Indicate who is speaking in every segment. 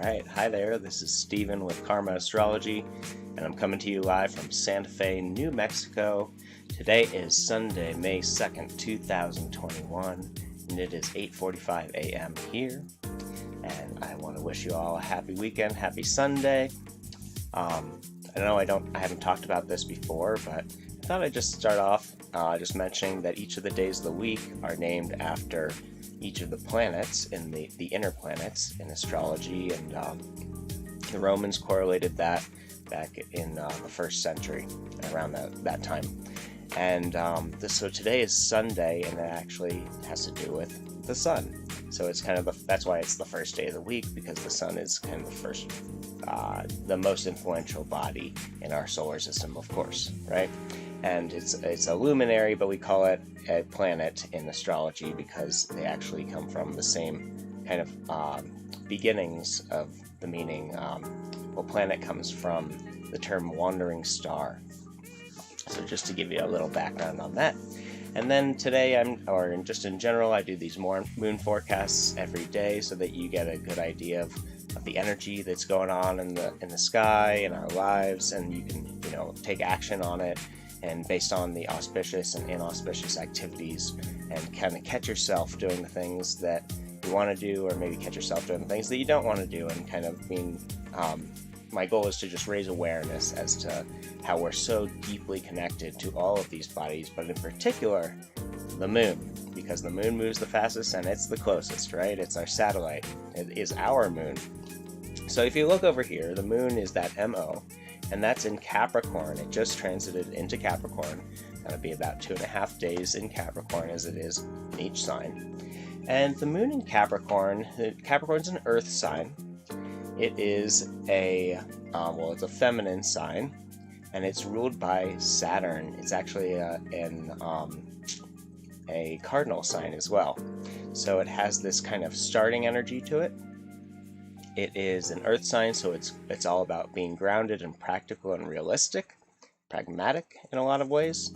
Speaker 1: Alright, hi there, this is Steven with Karma Astrology, and I'm coming to you live from Santa Fe, New Mexico. Today is Sunday, May 2nd, 2021, and it is 8:45 a.m. here, and I want to wish you all a happy weekend, happy Sunday. I know I haven't talked about this before, but I thought I'd just start off just mentioning that each of the days of the week are named after each of the planets in the inner planets in astrology, and the Romans correlated that back in the 1st century, around that time. And so today is Sunday, and it actually has to do with the sun. So it's kind of that's why it's the first day of the week, because the sun is kind of the most influential body in our solar system, of course, right? And it's a luminary, but we call it a planet in astrology because they actually come from the same kind of beginnings of the meaning. Well, planet comes from the term wandering star. So just to give you a little background on that. And then today, just in general, I do these moon forecasts every day so that you get a good idea of the energy that's going on in the sky, in our lives, and you can take action on it, and based on the auspicious and inauspicious activities, and kind of catch yourself doing the things that you want to do, or maybe catch yourself doing the things that you don't want to do, and kind of being my goal is to just raise awareness as to how we're so deeply connected to all of these bodies, but in particular the moon, because the moon moves the fastest and it's the closest, right? It's our satellite. It is our moon. So if you look over here, the moon is that MO, and that's in Capricorn. It just transited into Capricorn. That'll be about 2.5 days in Capricorn, as it is in each sign. And the moon in Capricorn's an earth sign. It is it's a feminine sign, and it's ruled by Saturn. It's actually a cardinal sign as well. So it has this kind of starting energy to it. It is an earth sign, so it's all about being grounded and practical and realistic, pragmatic in a lot of ways,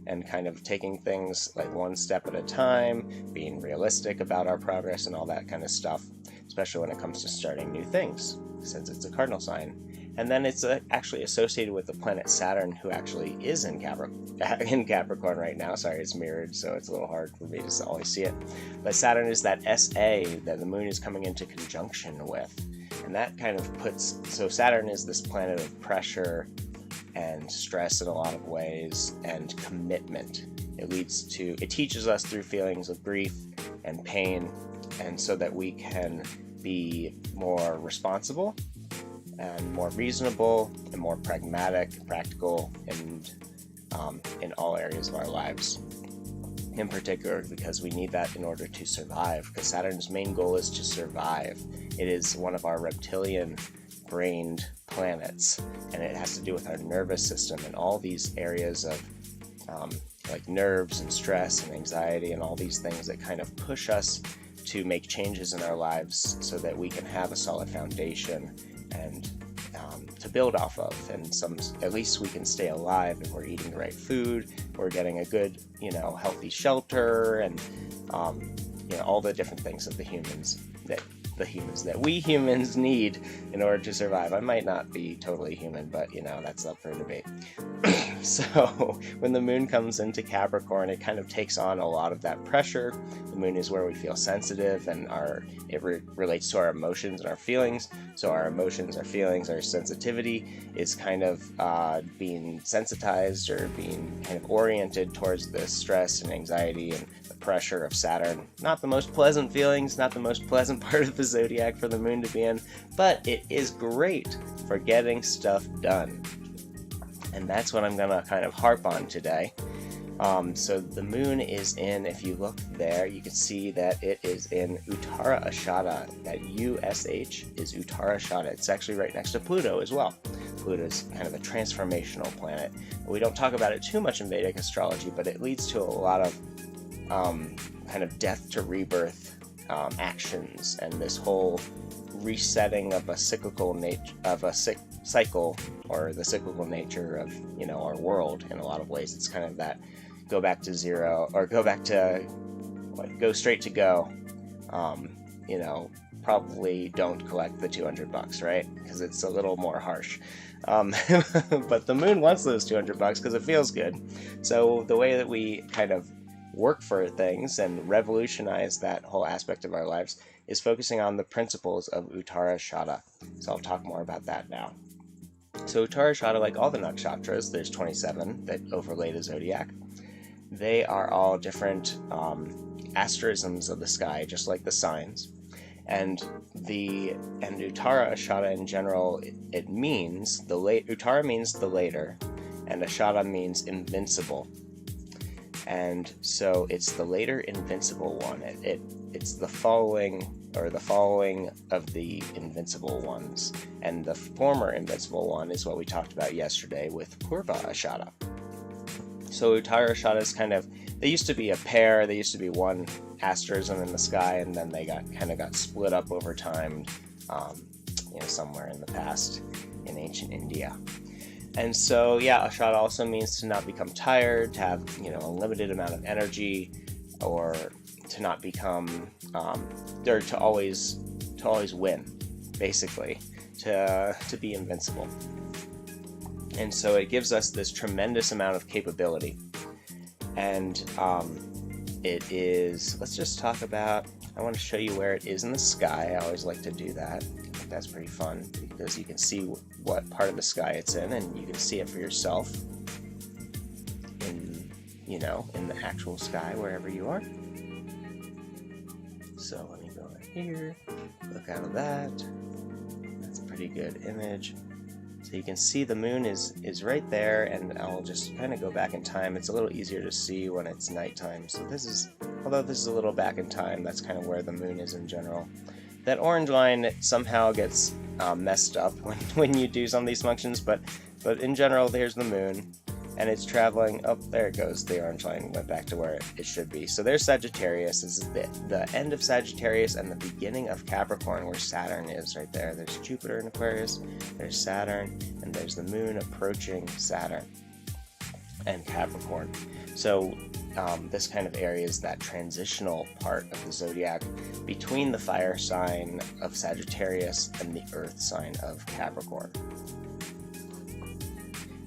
Speaker 1: and kind of taking things like one step at a time, being realistic about our progress and all that kind of stuff, especially when it comes to starting new things, since it's a cardinal sign. And then it's actually associated with the planet Saturn, who actually is in Capricorn right now. Sorry, it's mirrored, so it's a little hard for me to always see it. But Saturn is that SA that the moon is coming into conjunction with. And that kind of so Saturn is this planet of pressure and stress in a lot of ways, and commitment. It teaches us through feelings of grief and pain, and so that we can be more responsible and more reasonable and more pragmatic, practical, and in all areas of our lives. In particular, because we need that in order to survive, because Saturn's main goal is to survive. It is one of our reptilian-brained planets, and it has to do with our nervous system and all these areas of like nerves and stress and anxiety and all these things that kind of push us to make changes in our lives so that we can have a solid foundation and to build off of, and at least we can stay alive if we're eating the right food, we're getting a good healthy shelter, and all the different things that we humans need in order to survive. I might not be totally human, but that's up for debate. So when the moon comes into Capricorn, it kind of takes on a lot of that pressure. The moon is where we feel sensitive, and it relates to our emotions and our feelings. So our emotions, our feelings, our sensitivity is kind of being sensitized, or being kind of oriented towards the stress and anxiety and the pressure of Saturn. Not the most pleasant feelings, not the most pleasant part of the zodiac for the moon to be in, but it is great for getting stuff done. And that's what I'm going to kind of harp on today. So the moon is if you look there, you can see that it is in Uttara Ashada. That USH is Uttara Ashada. It's actually right next to Pluto as well. Pluto is kind of a transformational planet. We don't talk about it too much in Vedic astrology, but it leads to a lot of kind of death to rebirth actions, and this whole resetting of a cyclical cycle, or the cyclical nature of our world. In a lot of ways, it's kind of that go back to zero, or go straight to go, probably don't collect the $200, right? Because it's a little more harsh. But the moon wants those $200 because it feels good. So the way that we kind of work for things and revolutionize that whole aspect of our lives is focusing on the principles of Uttara Shada. So I'll talk more about that now. So Uttara Shada, like all the nakshatras, there's 27 that overlay the zodiac. They are all different asterisms of the sky, just like the signs. And Uttara Ashada in general, it means Uttara means the later, and Ashada means invincible. And so it's the later invincible one. It's the following of the invincible ones. And the former invincible one is what we talked about yesterday with Purva Ashada. So Uttara Ashada is they used to be a pair, they used to be one asterism in the sky, and then they got split up over time, somewhere in the past in ancient India. And so, Ashada also means to not become tired, to have, a limited amount of energy, or to not become, or to always win, basically, to be invincible. And so it gives us this tremendous amount of capability. And it is, let's just talk about, I want to show you where it is in the sky. I always like to do that. I think that's pretty fun because you can see what part of the sky it's in, and you can see it for yourself in the actual sky wherever you are. So let me go right here, look out of that. That's a pretty good image. So you can see the moon is right there, and I'll just kind of go back in time. It's a little easier to see when it's nighttime. So although this is a little back in time, that's kind of where the moon is in general. That orange line somehow gets messed up when you do some of these functions, but in general, there's the moon, and it's traveling. Oh, there it goes. The orange line went back to where it should be. So there's Sagittarius. This is the end of Sagittarius and the beginning of Capricorn, where Saturn is right there. There's Jupiter in Aquarius, there's Saturn, and there's the moon approaching Saturn and Capricorn. So this kind of area is that transitional part of the zodiac between the fire sign of Sagittarius and the earth sign of Capricorn.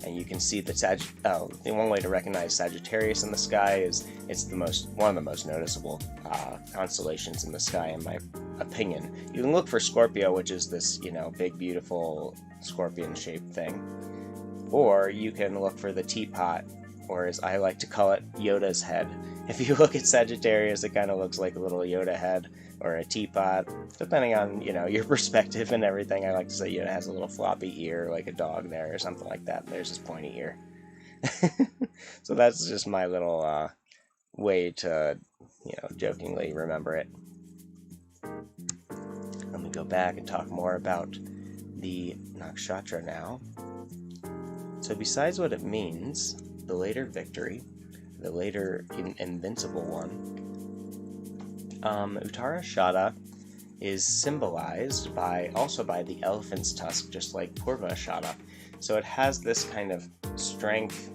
Speaker 1: And you can see the one way to recognize Sagittarius in the sky is it's one of the most noticeable constellations in the sky, in my opinion. You can look for Scorpio, which is this big beautiful scorpion-shaped thing, or you can look for the teapot, or as I like to call it, Yoda's head. If you look at Sagittarius, it kind of looks like a little Yoda head or a teapot, depending on your perspective and everything. I like to say Yoda has a little floppy ear like a dog there or something like that. There's his pointy ear. So that's just my little way to jokingly remember it. Let me go back and talk more about the nakshatra now. So besides what it means, the later victory, the later invincible one, Uttara Shada is symbolized also by the elephant's tusk, just like Purva Shada. So it has this kind of strength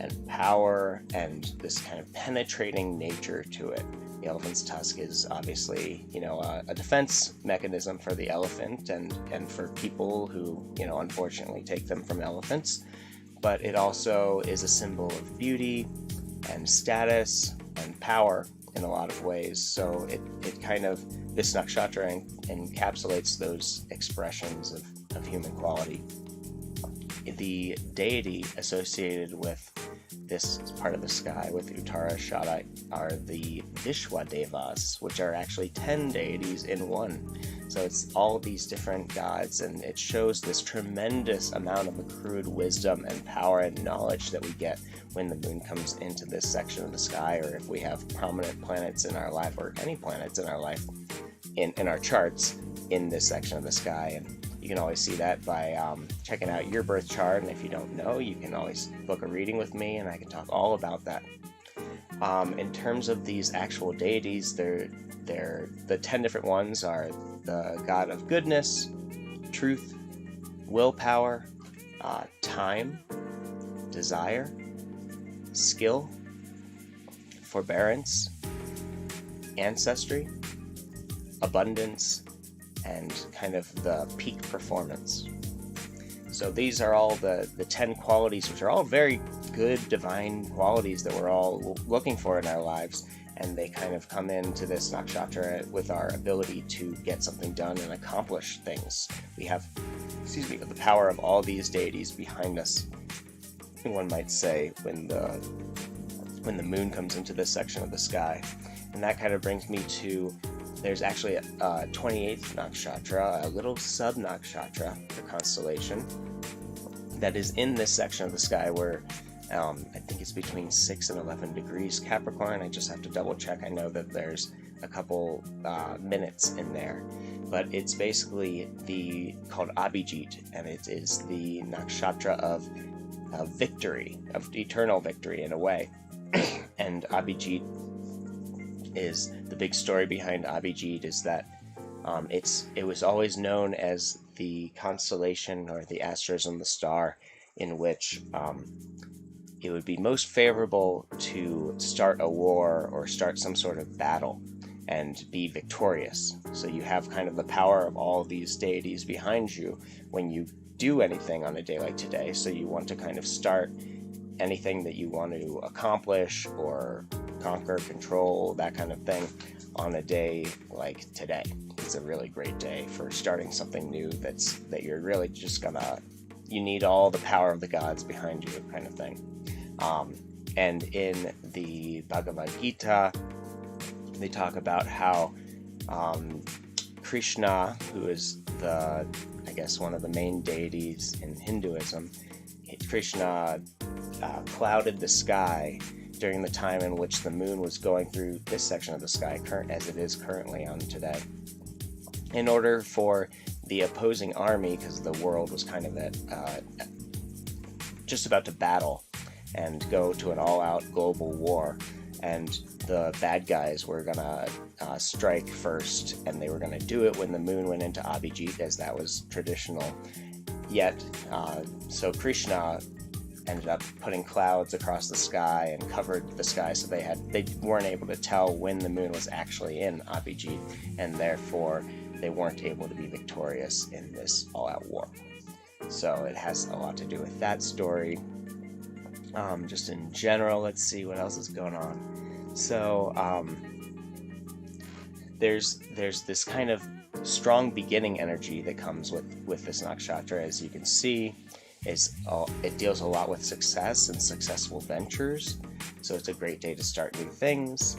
Speaker 1: and power and this kind of penetrating nature to it. The elephant's tusk is obviously, a defense mechanism for the elephant and for people who, unfortunately take them from elephants. But it also is a symbol of beauty and status and power in a lot of ways. So this nakshatra encapsulates those expressions of human quality. The deity associated with this part of the sky, with Uttara Shada, are the Vishwa Devas, which are actually 10 deities in one. So it's all these different gods, and it shows this tremendous amount of accrued wisdom and power and knowledge that we get when the moon comes into this section of the sky, or if we have prominent planets in our life, or any planets in our life in our charts in this section of the sky. And you can always see that by checking out your birth chart, and if you don't know, you can always book a reading with me and I can talk all about that. In terms of these actual deities, the 10 different ones are the god of goodness, truth, willpower, time, desire, skill, forbearance, ancestry, abundance, and kind of the peak performance. So these are all the 10 qualities, which are all very good divine qualities that we're all looking for in our lives, and they kind of come into this nakshatra with our ability to get something done and accomplish things. We have, the power of all these deities behind us. One might say when the moon comes into this section of the sky. And that kind of brings me to, there's actually a 28th nakshatra, a little sub-nakshatra or constellation that is in this section of the sky where I think it's between 6 and 11 degrees Capricorn. I just have to double check. I know that there's a couple minutes in there. But it's basically called Abhijit, and it is the nakshatra of victory, of eternal victory in a way. And Abhijit is, the big story behind Abhijit is that it was always known as the constellation or the asterism, the star, in which it would be most favorable to start a war or start some sort of battle and be victorious. So you have kind of the power of all these deities behind you when you do anything on a day like today. So you want to kind of start anything that you want to accomplish or conquer, control, that kind of thing on a day like today. It's a really great day for starting something new that you're really just you need all the power of the gods behind you, kind of thing. And in the Bhagavad Gita, they talk about how Krishna, who is one of the main deities in Hinduism, Krishna clouded the sky during the time in which the moon was going through this section of the sky, as it is currently on today, in order for the opposing army, because the world was kind of just about to battle and go to an all-out global war, and the bad guys were gonna strike first, and they were gonna do it when the moon went into Abhijit, as that was traditional. Yet, so Krishna ended up putting clouds across the sky and covered the sky, so they weren't able to tell when the moon was actually in Abhijit, and therefore they weren't able to be victorious in this all-out war. So it has a lot to do with that story. Just in general, let's see what else is going on. So there's this kind of strong beginning energy that comes with this nakshatra. As you can see, it deals a lot with success and successful ventures. So it's a great day to start new things.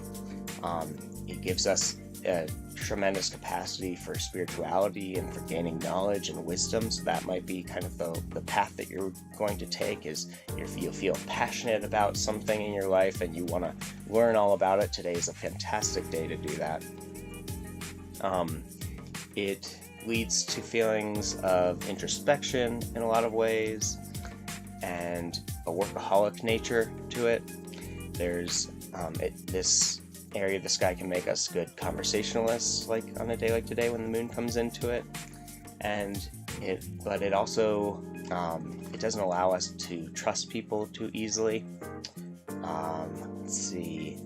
Speaker 1: It gives us a tremendous capacity for spirituality and for gaining knowledge and wisdom. So that might be kind of the path that you're going to take, is if you feel passionate about something in your life and you want to learn all about it. Today is a fantastic day to do that. It leads to feelings of introspection in a lot of ways and a workaholic nature to it. There's this area of the sky can make us good conversationalists, like on a day like today when the moon comes into it, but it also it doesn't allow us to trust people too easily. Let's see,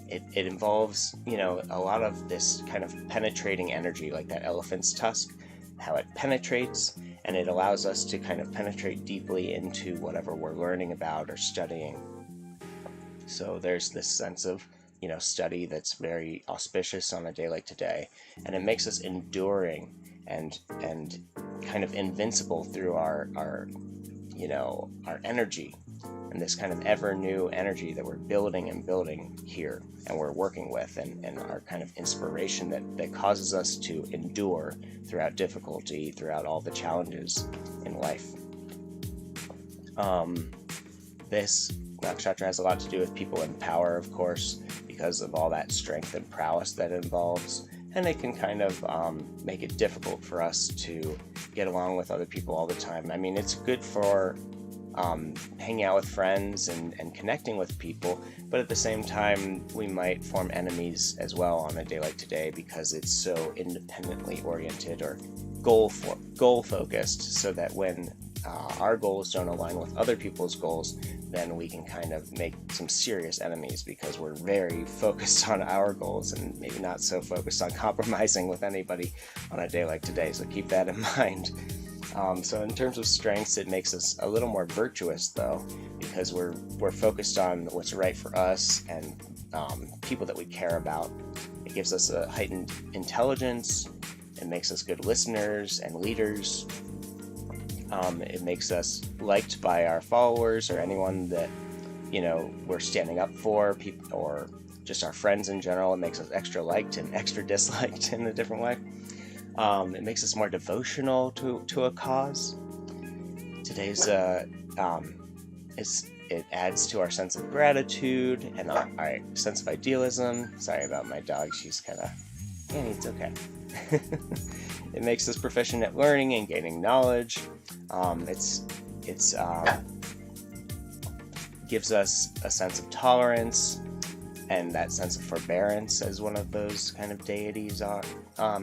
Speaker 1: it involves, a lot of this kind of penetrating energy, like that elephant's tusk, how it penetrates, and it allows us to kind of penetrate deeply into whatever we're learning about or studying. So there's this sense of, study that's very auspicious on a day like today, and it makes us enduring and kind of invincible through our energy, and this kind of ever new energy that we're building and building here, and we're working with, and our kind of inspiration that causes us to endure throughout difficulty, throughout all the challenges in life. This nakshatra has a lot to do with people in power, of course, because of all that strength and prowess that it involves, and it can kind of make it difficult for us to get along with other people all the time. I mean, it's good for hanging out with friends and connecting with people, but at the same time we might form enemies as well on a day like today, because it's so independently oriented or goal focused, so that when our goals don't align with other people's goals, then we can kind of make some serious enemies because we're very focused on our goals and maybe not so focused on compromising with anybody on a day like today. So keep that in mind. So in terms of strengths, it makes us a little more virtuous, though, because we're focused on what's right for us and people that we care about. It gives us a heightened intelligence. It makes us good listeners and leaders. It makes us liked by our followers or anyone that, we're standing up for, people, or just our friends in general. It makes us extra liked and extra disliked in a different way. It makes us more devotional to a cause. Today's it adds to our sense of gratitude and our sense of idealism. Sorry about my dog; she's kind of, it's okay. It makes us proficient at learning and gaining knowledge. It's gives us a sense of tolerance and that sense of forbearance, as one of those kind of deities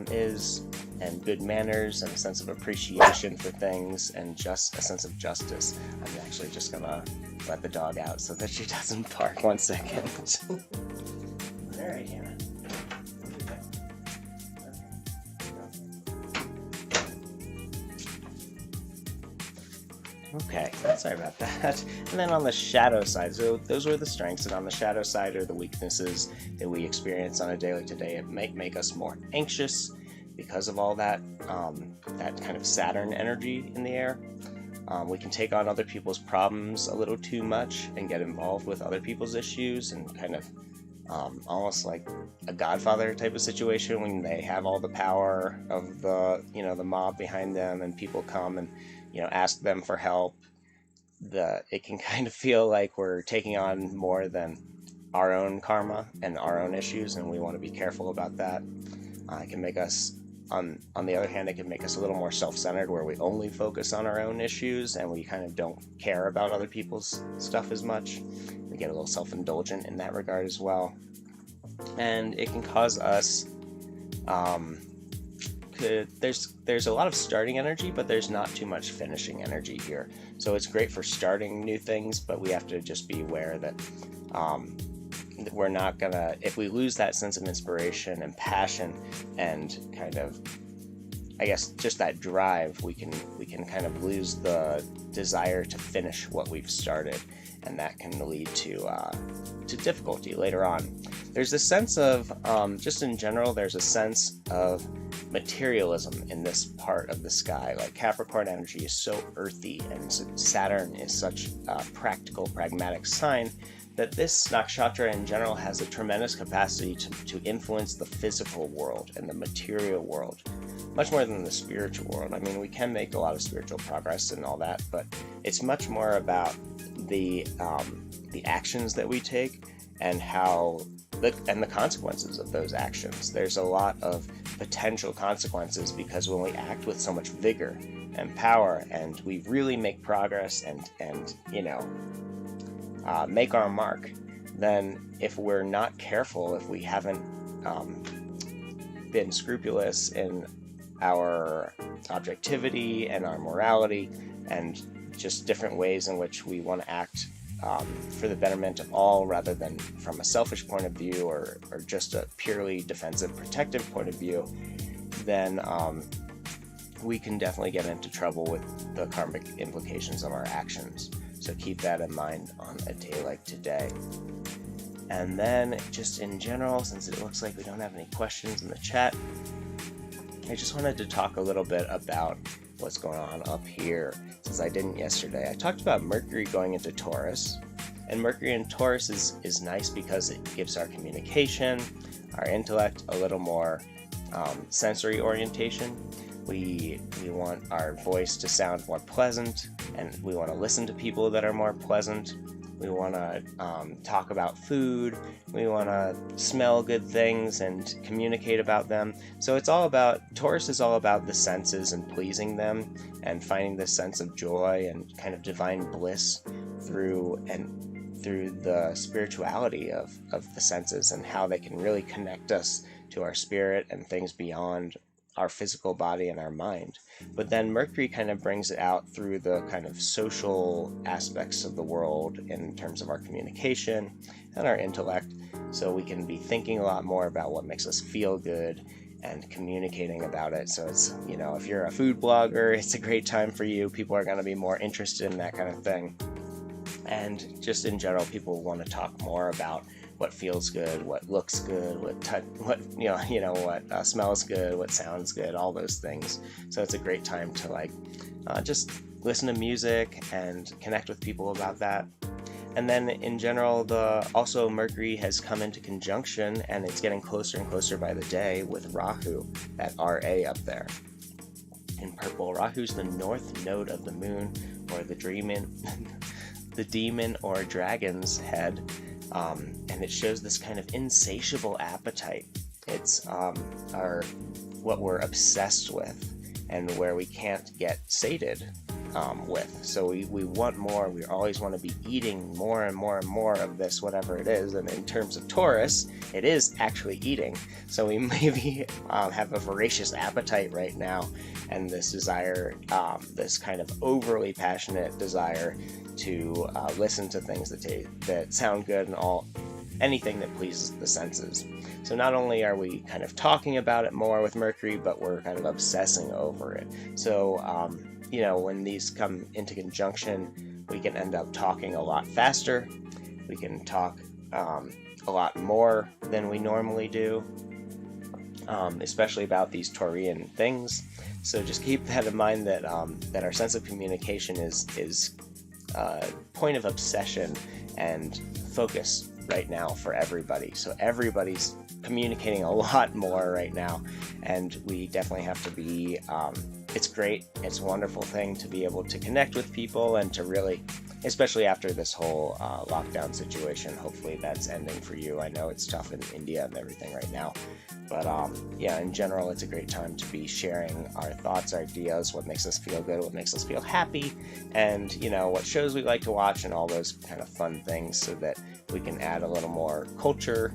Speaker 1: is, and good manners and a sense of appreciation for things and just a sense of justice. I'm actually just gonna let the dog out so that she doesn't bark. 1 second. All right, Hannah. Okay, sorry about that. And then on the shadow side, so those were the strengths, and on the shadow side are the weaknesses that we experience on a day like today. It might make us more anxious because of all that, that kind of Saturn energy in the air. We can take on other people's problems a little too much and get involved with other people's issues and kind of almost like a Godfather type of situation when they have all the power of the mob behind them and people come and ask them for help. It can kind of feel like we're taking on more than our own karma and our own issues, and we want to be careful about that. It can make us, on the other hand, it can make us a little more self-centered, where we only focus on our own issues and we kind of don't care about other people's stuff as much. We get a little self-indulgent in that regard as well. And it can cause us there's a lot of starting energy, but there's not too much finishing energy here. So it's great for starting new things, but we have to just be aware that we're not gonna, if we lose that sense of inspiration and passion and kind of, I guess, just that drive, we can kind of lose the desire to finish what we've started, and that can lead to difficulty later on. There's a sense of, just in general, there's a sense of materialism in this part of the sky. Like Capricorn energy is so earthy, and Saturn is such a practical, pragmatic sign that this nakshatra in general has a tremendous capacity to influence the physical world and the material world, much more than the spiritual world. I mean, we can make a lot of spiritual progress and all that, but it's much more about the actions that we take and the consequences of those actions. There's a lot of potential consequences because when we act with so much vigor and power and we really make progress and make our mark, then if we're not careful, if we haven't been scrupulous in our objectivity and our morality and just different ways in which we want to act for the betterment of all rather than from a selfish point of view or just a purely defensive, protective point of view, then we can definitely get into trouble with the karmic implications of our actions. So keep that in mind on a day like today. And then just in general, since it looks like we don't have any questions in the chat, I just wanted to talk a little bit about what's going on up here, since I didn't yesterday. I talked about Mercury going into Taurus, and Mercury in Taurus is nice because it gives our communication, our intellect, a little more sensory orientation. We want our voice to sound more pleasant, and we want to listen to people that are more pleasant. We want to talk about food. We want to smell good things and communicate about them. So Taurus is all about the senses and pleasing them and finding this sense of joy and kind of divine bliss through the spirituality of the senses and how they can really connect us to our spirit and things beyond our physical body and our mind. But then Mercury kind of brings it out through the kind of social aspects of the world in terms of our communication and our intellect. So we can be thinking a lot more about what makes us feel good and communicating about it. So it's, if you're a food blogger, it's a great time for you. People are going to be more interested in that kind of thing. And just in general, people want to talk more about what feels good, what looks good, what smells good, what sounds good, all those things. So it's a great time to just listen to music and connect with people about that. And then in general, also Mercury has come into conjunction, and it's getting closer and closer by the day with Rahu, that RA up there. In purple, Rahu's the north node of the moon, or the demon or dragon's head, and it shows this kind of insatiable appetite. It's what we're obsessed with and where we can't get sated with. So we want more. We always want to be eating more and more and more of this, whatever it is. And in terms of Taurus, it is actually eating. So we maybe have a voracious appetite right now, and this desire, this kind of overly passionate desire to listen to things that sound good and anything that pleases the senses. So not only are we kind of talking about it more with Mercury, but we're kind of obsessing over it. So when these come into conjunction, we can end up talking a lot faster. We can talk a lot more than we normally do, especially about these Taurian things. So just keep that in mind, that our sense of communication is a point of obsession and focus right now for everybody. So everybody's communicating a lot more right now, and we definitely have to be it's great, it's a wonderful thing to be able to connect with people and to really, especially after this whole lockdown situation, hopefully that's ending for you. I know it's tough in India and everything right now, but in general, it's a great time to be sharing our thoughts, our ideas, what makes us feel good, what makes us feel happy, and what shows we like to watch and all those kind of fun things, so that we can add a little more culture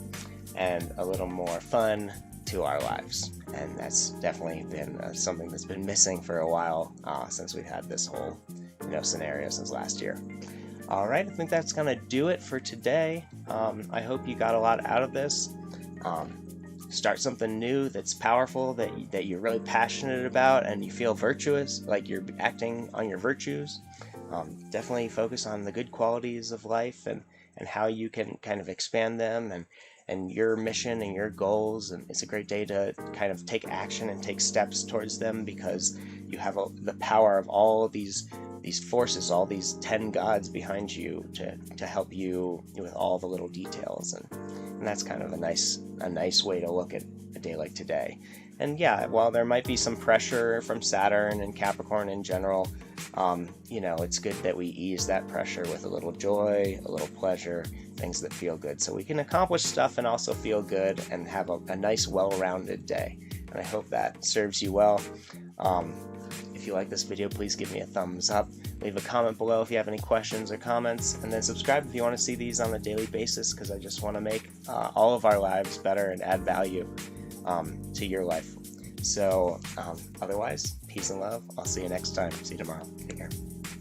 Speaker 1: and a little more fun to our lives. And that's definitely been something that's been missing for a while, since we've had this whole scenario since last year. All right, I think that's gonna do it for today. I hope you got a lot out of this. Start something new that's powerful, that you're really passionate about, and you feel virtuous, like you're acting on your virtues. Definitely focus on the good qualities of life and how you can kind of expand them and your mission and your goals. And it's a great day to kind of take action and take steps towards them, because you have the power of all of these forces, all these 10 gods behind you to help you with all the little details. And that's kind of a nice way to look at a day like today. And while there might be some pressure from Saturn and Capricorn in general, it's good that we ease that pressure with a little joy, a little pleasure, things that feel good, so we can accomplish stuff and also feel good and have a nice, well-rounded day. And I hope that serves you well. If you like this video, please give me a thumbs up. Leave a comment below if you have any questions or comments, and then subscribe if you want to see these on a daily basis, because I just want to make all of our lives better and add value to your life. So otherwise, peace and love. I'll see you next time. See you tomorrow. Take care.